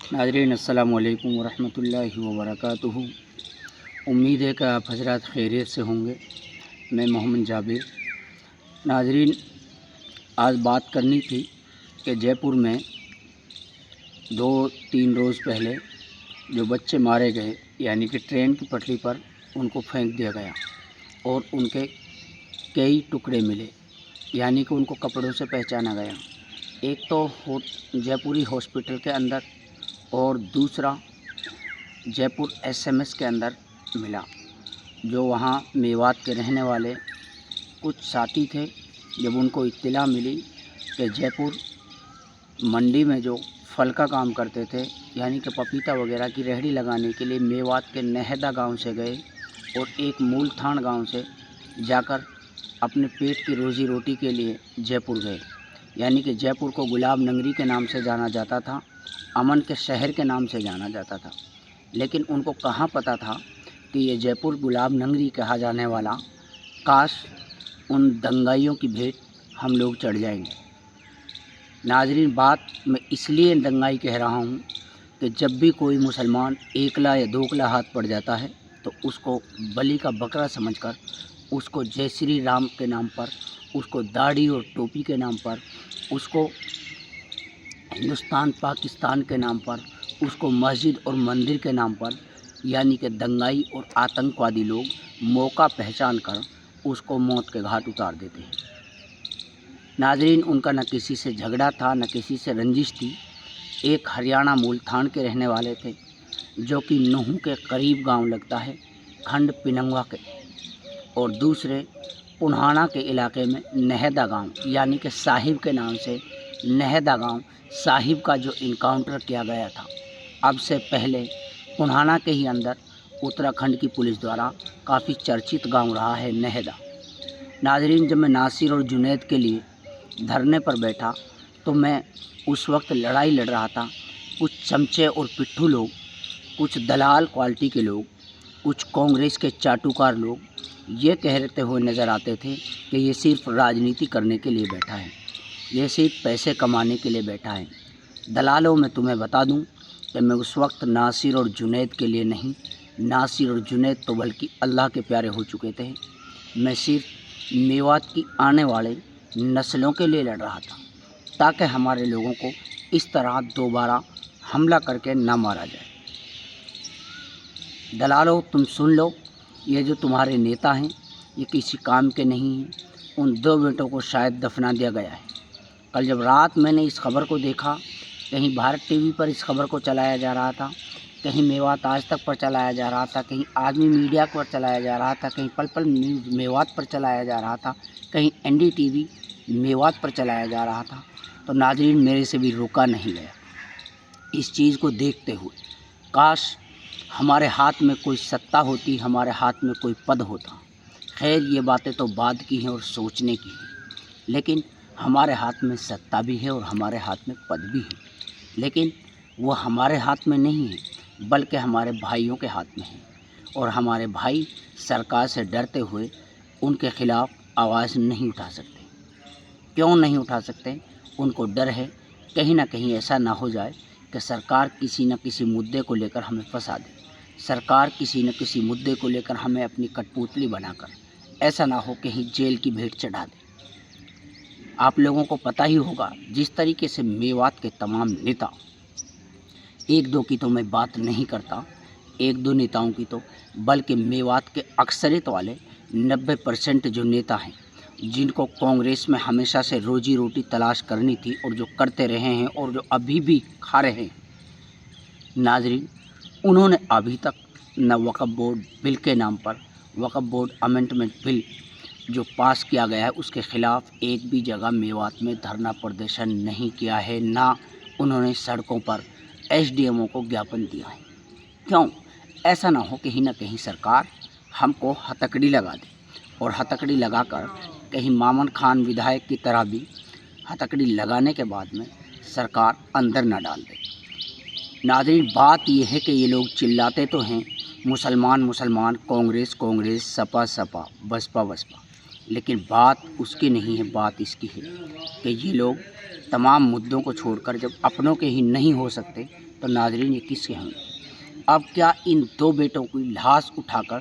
नाज़रीन अस्सलाम वालेकुम वरहमतुल्लाहि वबरकातुहू। उम्मीद है कि आप हज़रात खैरियत से होंगे। मैं मोहम्मद जाबिर। नाज़रीन, आज बात करनी थी कि जयपुर में 2-3 रोज़ पहले जो बच्चे मारे गए, यानी कि ट्रेन की पटरी पर उनको फेंक दिया गया और उनके कई टुकड़े मिले, यानी कि उनको कपड़ों से पहचाना गया। एक तो जयपुरी हॉस्पिटल के अंदर और दूसरा जयपुर एसएमएस के अंदर मिला। जो वहाँ मेवात के रहने वाले कुछ साथी थे, जब उनको इत्तला मिली कि जयपुर मंडी में जो फल का काम करते थे, यानी कि पपीता वगैरह की रेहड़ी लगाने के लिए मेवात के नहदा गांव से गए और एक मूलथान गांव से जाकर अपने पेट की रोज़ी रोटी के लिए जयपुर गए। यानी कि जयपुर को गुलाब नगरी के नाम से जाना जाता था, अमन के शहर के नाम से जाना जाता था। लेकिन उनको कहाँ पता था कि ये जयपुर गुलाब नगरी कहा जाने वाला, काश उन दंगाइयों की भेंट हम लोग चढ़ जाएंगे। नाज़रीन, बात मैं इसलिए दंगाई कह रहा हूँ कि जब भी कोई मुसलमान एकला या दोकला हाथ पड़ जाता है तो उसको बलि का बकरा समझकर, उसको जय श्री राम के नाम पर, उसको दाढ़ी और टोपी के नाम पर, उसको हिंदुस्तान पाकिस्तान के नाम पर, उसको मस्जिद और मंदिर के नाम पर, यानी कि दंगाई और आतंकवादी लोग मौका पहचान कर उसको मौत के घाट उतार देते हैं। नाज़रीन, उनका न किसी से झगड़ा था, न किसी से रंजिश थी। एक हरियाणा मूलथान के रहने वाले थे, जो कि नूह के करीब गांव लगता है, खंड पिनंगवा के, और दूसरे पुन्हाना के इलाके में नहदा गांव, यानी कि साहिब के नाम से नहदा गांव, साहिब का जो इनकाउंटर किया गया था। अब से पहले पुन्हाना के ही अंदर उत्तराखंड की पुलिस द्वारा काफ़ी चर्चित गांव रहा है नहदा। नाज़रीन, जब मैं नासिर और जुनैद के लिए धरने पर बैठा तो मैं उस वक्त लड़ाई लड़ रहा था। कुछ चमचे और पिट्ठू लोग, कुछ दलाल क्वालिटी के लोग, कुछ कांग्रेस के चाटुकार लोग ये कहते हुए नज़र आते थे कि ये सिर्फ राजनीति करने के लिए बैठा है, ये सिर्फ पैसे कमाने के लिए बैठा है। दलालों, मैं तुम्हें बता दूं कि मैं उस वक्त नासिर और जुनैद के लिए नहीं, नासिर और जुनैद तो बल्कि अल्लाह के प्यारे हो चुके थे। मैं सिर्फ मेवात की आने वाले नस्लों के लिए लड़ रहा था, ताकि हमारे लोगों को इस तरह दोबारा हमला करके ना मारा जाए। दलालों, तुम सुन लो, ये जो तुम्हारे नेता हैं ये किसी काम के नहीं हैं। उन 2 बेटों को शायद दफना दिया गया है। कल जब रात मैंने इस खबर को देखा, कहीं भारत टीवी पर इस खबर को चलाया जा रहा था, कहीं मेवात आज तक पर चलाया जा रहा था, कहीं आदमी मीडिया पर चलाया जा रहा था, कहीं पल पल न्यूज़ मेवात पर चलाया जा रहा था, कहीं NDTV मेवात पर चलाया जा रहा था, तो नाज़रीन, मेरे से भी रोका नहीं गया इस चीज़ को देखते हुए। काश हमारे हाथ में कोई सत्ता होती, हमारे हाथ में कोई पद होता। खैर, ये बातें तो बाद की हैं और सोचने की हैं, लेकिन हमारे हाथ में सत्ता भी है और हमारे हाथ में पद भी है, लेकिन वो हमारे हाथ में नहीं है, बल्कि हमारे भाइयों के हाथ में है। और हमारे भाई सरकार से डरते हुए उनके ख़िलाफ़ आवाज़ नहीं उठा सकते। क्यों नहीं उठा सकते? उनको डर है कहीं ना कहीं ऐसा ना हो जाए कि सरकार किसी न किसी मुद्दे को लेकर हमें फंसा दे, सरकार किसी न किसी मुद्दे को लेकर हमें अपनी कठपुतली बनाकर ऐसा ना हो कहीं जेल की भेंट चढ़ा दे। आप लोगों को पता ही होगा जिस तरीके से मेवात के तमाम नेता, 1-2 की तो मैं बात नहीं करता, 1-2 नेताओं की तो, बल्कि मेवात के अक्सरियत वाले 90% जो नेता हैं, जिनको कांग्रेस में हमेशा से रोजी रोटी तलाश करनी थी और जो करते रहे हैं और जो अभी भी खा रहे हैं, नाज़रीन, उन्होंने अभी तक न वक्फ बोर्ड बिल के नाम पर, वक्फ बोर्ड अमेंडमेंट बिल जो पास किया गया है उसके ख़िलाफ़ एक भी जगह मेवात में धरना प्रदर्शन नहीं किया है, ना उन्होंने सड़कों पर SDMO को ज्ञापन दिया है। क्यों? ऐसा ना हो कहीं ना कहीं सरकार हमको हथकड़ी लगा दे, और हथकड़ी लगाकर कहीं मामन खान विधायक की तरह भी हथकड़ी लगाने के बाद में सरकार अंदर ना डाल दे। नाज़रीन, बात यह है कि ये लोग चिल्लाते तो हैं मुसलमान मुसलमान, कांग्रेस कांग्रेस, सपा सपा, बसपा बसपा, لیکن بات اس کی نہیں ہے، بات اس کی ہے کہ یہ لوگ تمام مدعوں کو چھوڑ کر جب اپنوں کے ہی نہیں ہو سکتے تو ناظرین یہ کس کے ہوں گے؟ اب کیا ان دو بیٹوں کی لاش اٹھا کر